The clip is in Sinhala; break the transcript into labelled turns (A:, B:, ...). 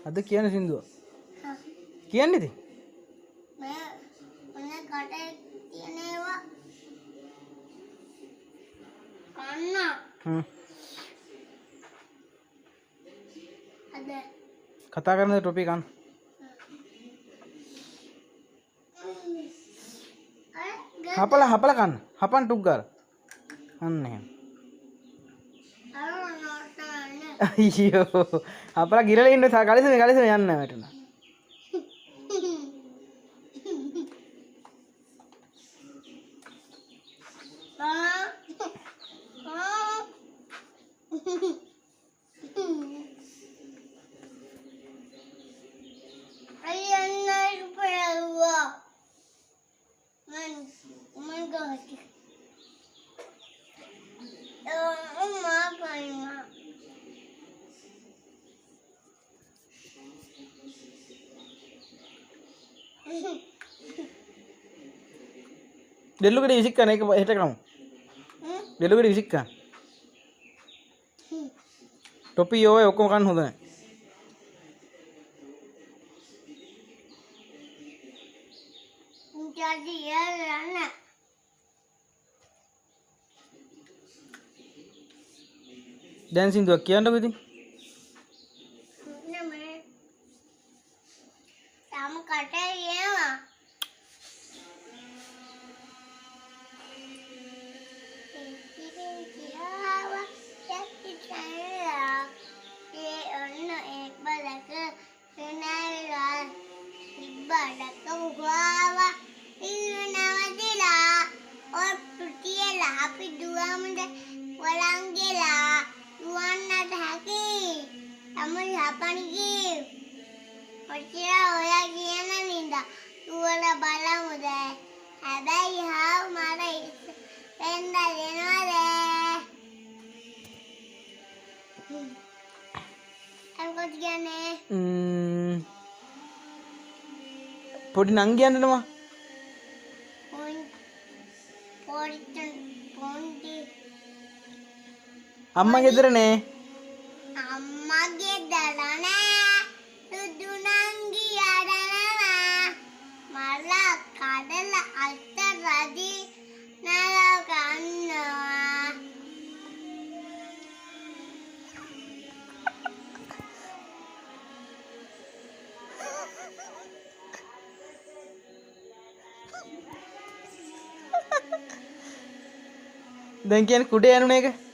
A: අද කියන සින්දුව කියන්නේ ඉතින්
B: මම කටේ තියෙනවා කන්න අද
A: කතා කරන ටොපික් ගන්න හපලා කන්න හපන් ටුක් ගාලා අන්න එහෙම අයියෝ හපලා ගිරලා ඉන්න කලිසම යන්න වැටුණා දෙල්ලුකට විසික් කරන එක හෙට කරමු දෙල්ලුකට විසික් කරන ටොපි ඔය ඔක්කොම කන්න හොඳ නැහැ දැන් සින්දුවක් කියන්නකෝ ඉතින්
B: තාම කටේ යනවා
A: පොඩි නංගි යන්නනවා අම්මා ගෙදර නේ
B: අම්මා ගෙදර නෑ සුදු නංගි යඩනවා මල කඩල අත රදි නල ගන්නවා
A: දැන් කියන්නේ කුඩේ යනුන එක